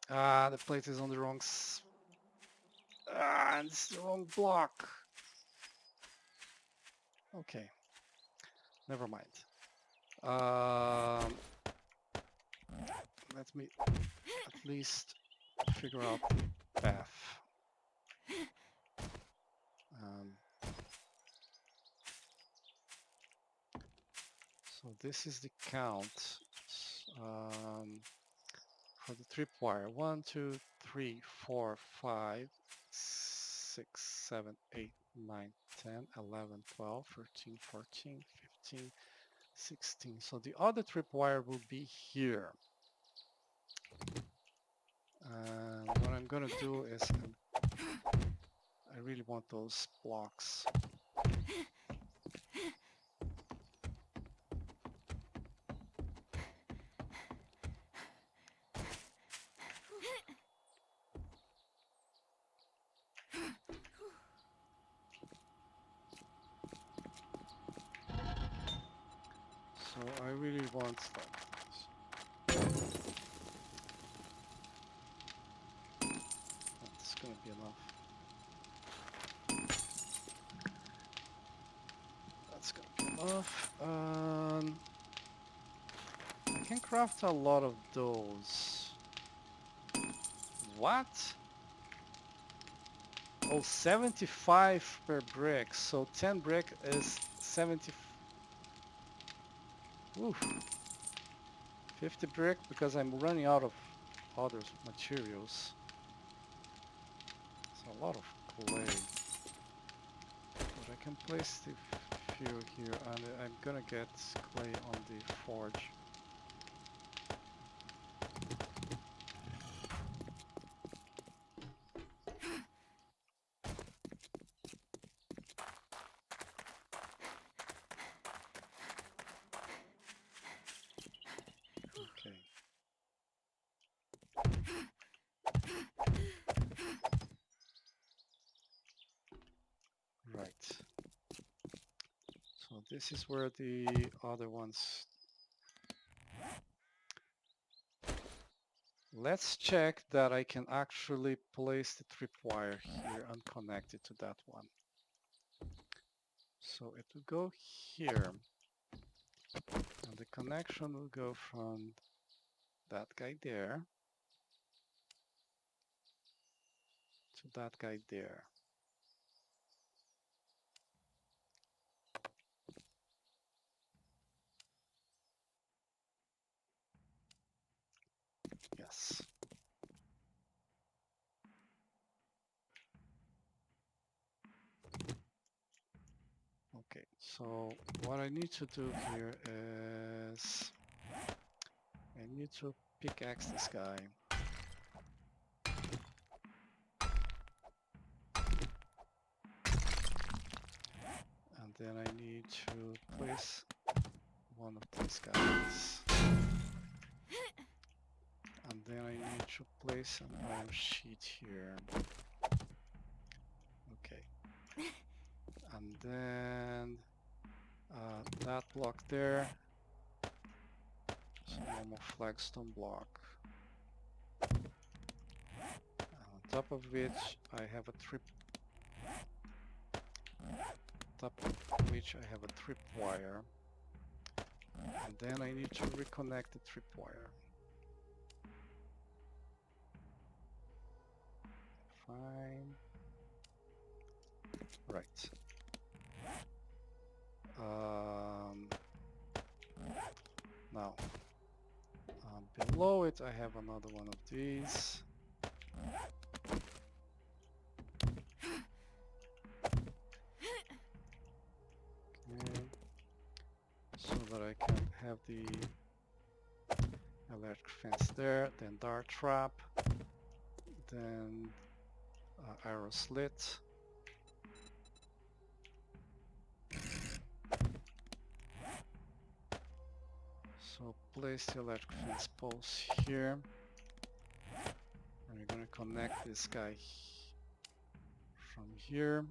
The plate is on the wrong. It's the wrong block. Okay, never mind. Let me at least figure out the path. So this is the count for the tripwire. 1, 2, 3, 4, 5, 6, 7, 8, 9, 10, 11, 12, 13, 14, 15, 16. So the other tripwire will be here. And what I'm gonna do is I really want those blocks. So I really want that's gonna be enough. That's gonna be enough. I can craft a lot of those. What? Oh, 75 per brick. So 10 brick is 70. Oof. 50 brick because I'm running out of other materials. It's a lot of clay. But I can place the few here and I'm gonna get clay on the forge. Okay. Right. So this is where the other ones. Let's check that I can actually place the tripwire here and connect it to that one. So it will go here, and the connection will go from that guy there to that guy there. Yes. Okay, so what I need to do here is I need to pickaxe this guy. And then I need to place one of these guys. And then I need to place an iron sheet here. Okay. And then that block there. So normal flagstone block. On top of which I have a tripwire. And then I need to reconnect the tripwire. Fine. Right. Now, below it I have another one of these. have the electric fence there, then dart trap, then arrow slit. So place the electric fence post here, and we're going to connect this guy from here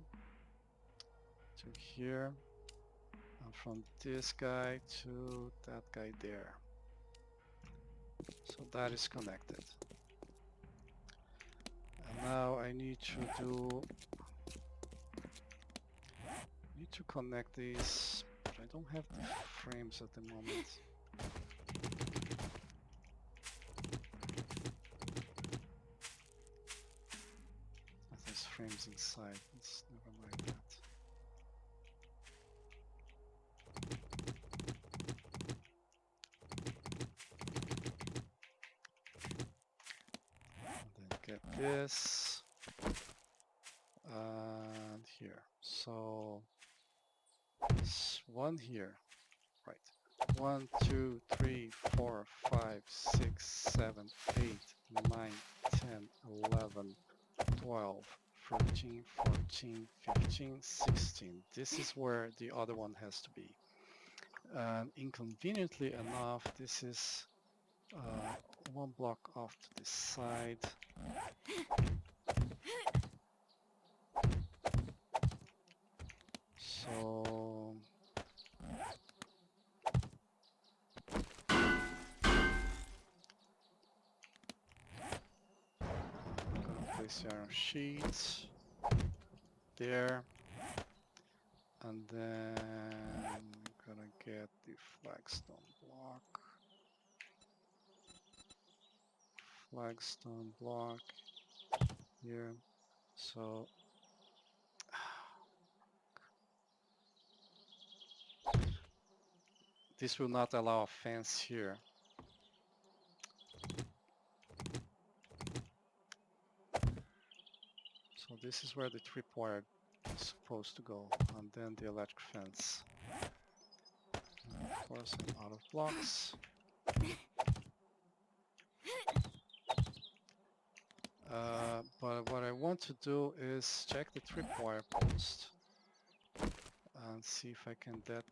to here, and from this guy to that guy there. So that is connected. And now I need to connect these, but I don't have the frames at the moment. There's frames inside. Let's never mind that. And then get this and here. So it's one here, right? 1, 2, 3, 4, 5, 6, 7, 8, 9, 10, 11, 12, 13, 14, 15, 16. This is where the other one has to be. And inconveniently enough, this is one block off to the side. So I'm gonna place the iron sheet there, and then I'm gonna get the flagstone block here. So this will not allow a fence here. So this is where the tripwire is supposed to go, and then the electric fence. And of course, I'm out of blocks. But what I want to do is check the tripwire post and see if I can get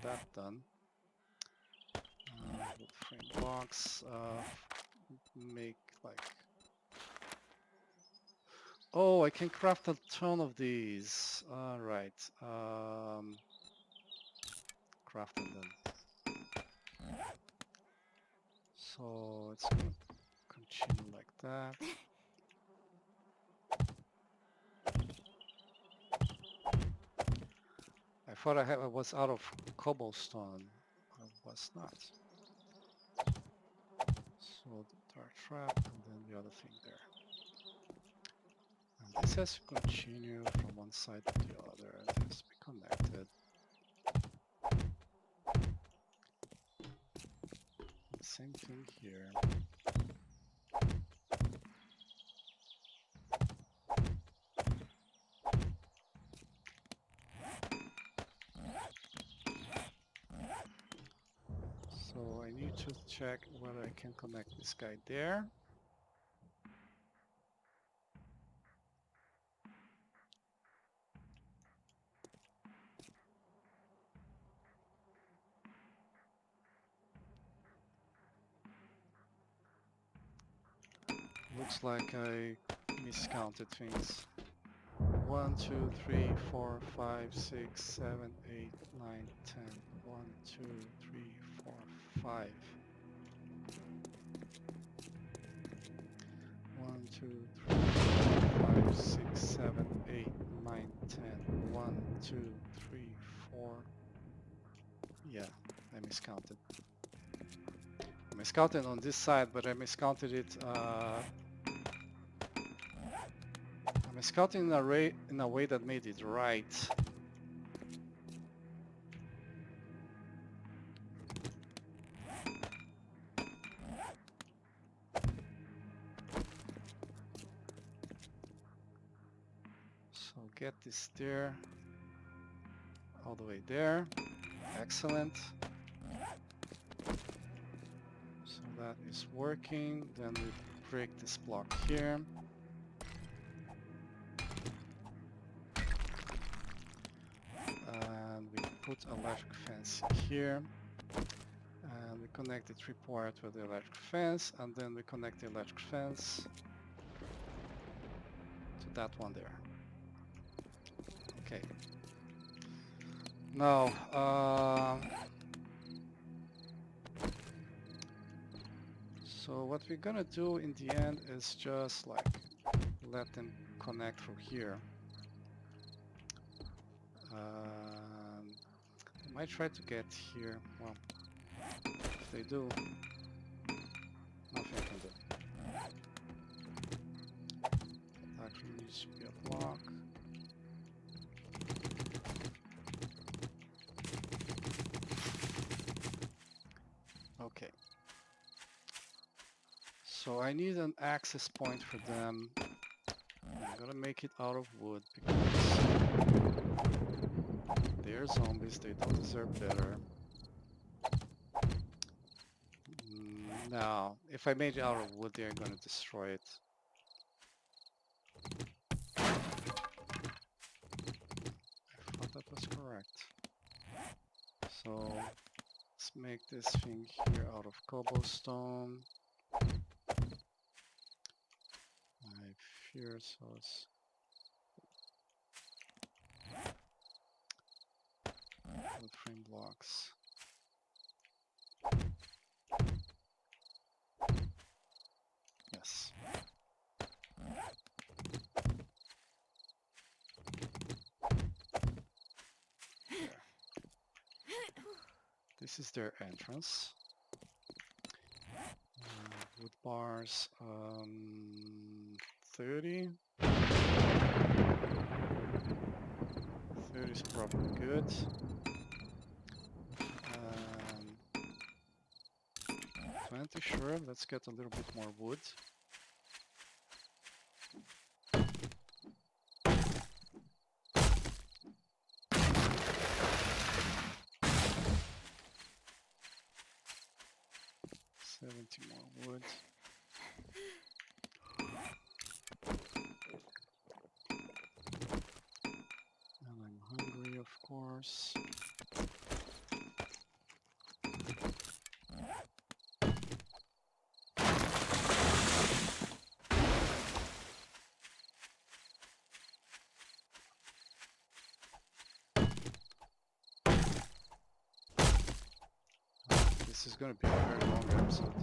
that done. With frame blocks, make like... Oh, I can craft a ton of these. Alright. Crafting them. So it's gonna continue like that. I thought I was out of cobblestone. I was not. So the dart trap and then the other thing there. And this has to continue from one side to the other. It has to be connected. And same thing here. So I need to check whether I can connect this guy there. Looks like I miscounted things. 1, 2, 3, 4, 5, 6, 7, 8, 9, 10. 1, 2, 3, 4, 5. 1, 2, 3, 4, 5, 6, 7, 8, 9, 10. 1, 2, 3, 4. Yeah, I miscounted. I miscounted on this side, but I miscounted it. I miscounted in a way that made it right. So get this there, all the way there. Excellent. is working. Then we break this block here. And we put electric fence here. And we connect the tripwire to the electric fence, and then we connect the electric fence to that one there. Okay. Now, so what we're gonna do in the end is just like let them connect through here. They might try to get here. Well, if they do, nothing I can do. That actually needs to be a block. Okay. So I need an access point for them. I'm gonna make it out of wood because they're zombies, they don't deserve better. No, if I made it out of wood, they're gonna destroy it. I thought that was correct. So let's make this thing here out of cobblestone. I fear so it's wood frame blocks. Yes. There. This is their entrance. Wood bars, 30. 30 is probably good. 20, sure. Let's get a little bit more wood. $70 more wood. And I'm hungry, of course. This is going to be a very long episode.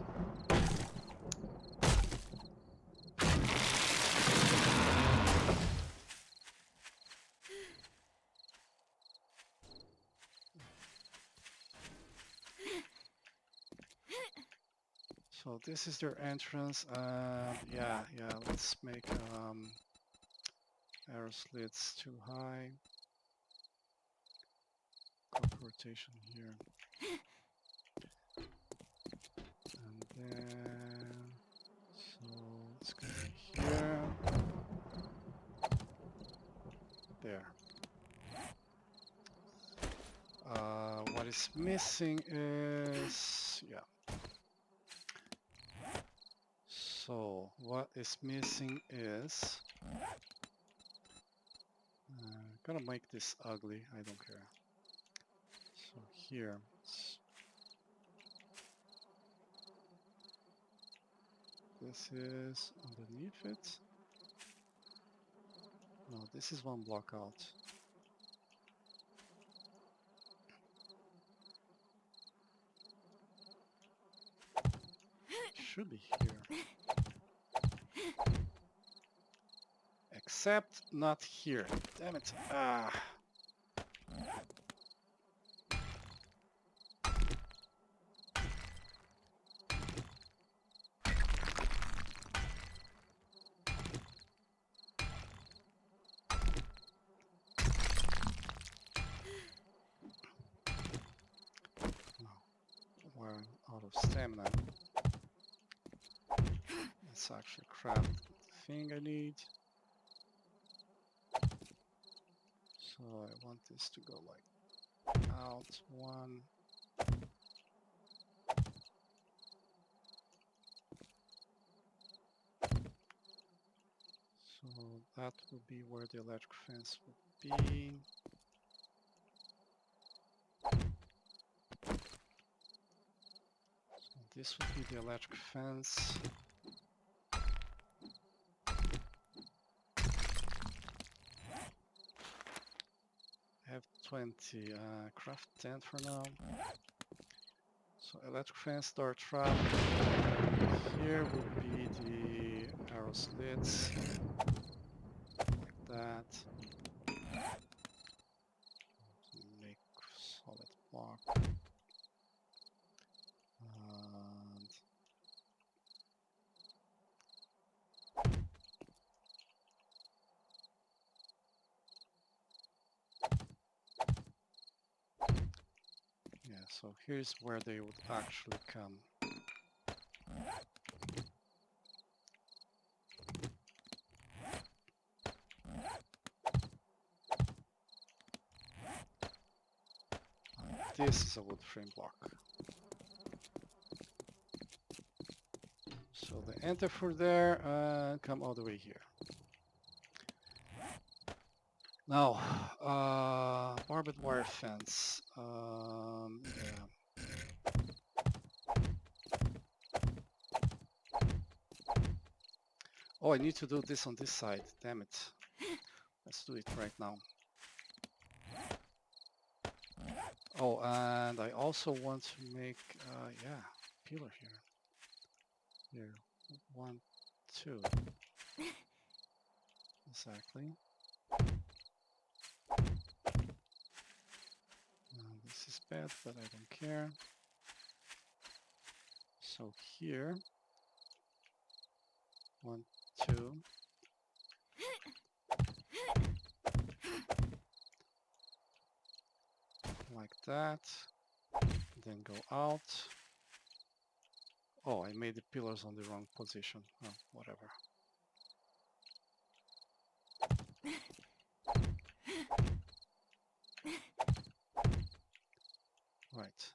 So this is their entrance. Yeah, let's make arrow slits too high. Clock rotation here. And then, so it's going to be here. There. What is missing is, yeah. So what is missing is, gonna make this ugly, I don't care. So here, this is underneath it. No, this is one block out. Should be here. Except not here. Damn it. Ah. We're out of stamina. Let's actually craft the thing I need. So I want this to go like out one. So that would be where the electric fence would be. So this would be the electric fence. I have 20, craft 10 for now. So electric fence, door trap. Here would be the arrow slits, like that. Make solid block. And yeah, so here's where they would actually come. This is a wood frame block. So they enter through there and come all the way here. Now, barbed wire fence. Yeah. Oh, I need to do this on this side. Damn it. Let's do it right now. Oh, and I also want to make, yeah, pillar here. Here, 1, 2. Exactly. This is bad, but I don't care. So here, 1, 2. Like that. Then go out. Oh, I made the pillars on the wrong position. Oh, whatever. Right.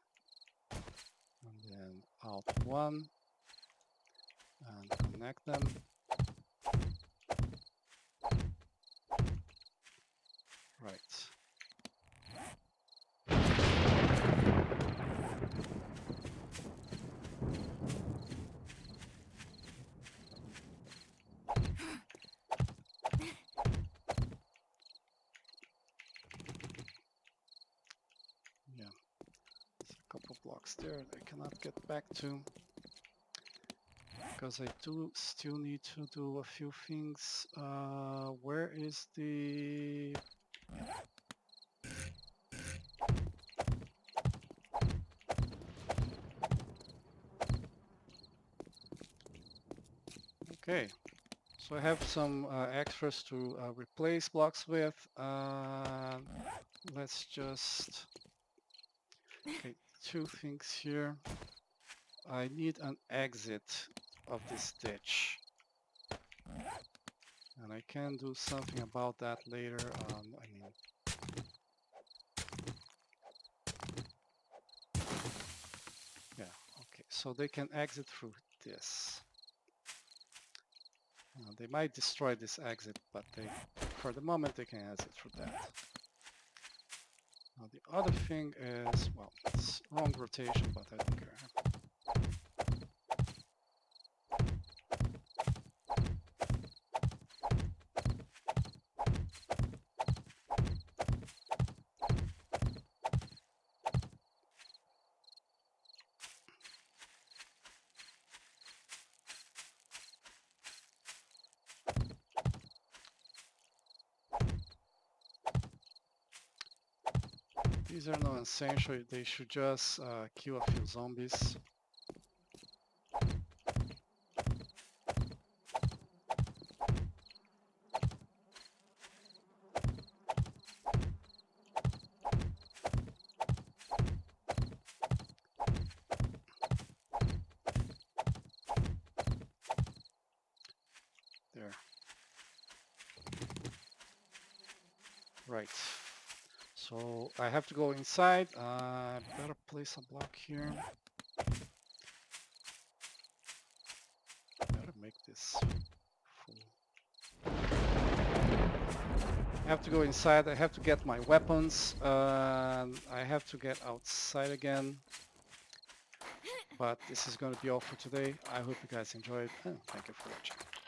And then out 1. And connect them. Right. Yeah. There's a couple blocks there that I cannot get back to. Because I do still need to do a few things. Where is the... Okay, so I have some extras to replace blocks with. Let's just... Okay, 2 things here. I need an exit of this ditch. And I can do something about that later. Yeah, okay, so they can exit through this. They might destroy this exit, but for the moment they can exit through that. Now the other thing is, well, it's wrong rotation, but I don't care. These are not essential, they should just kill a few zombies. There. Right. So I have to go inside. Better place a block here. Better make this full. have to go inside. I have to get my weapons. I have to get outside again. But this is going to be all for today. I hope you guys enjoyed and thank you for watching.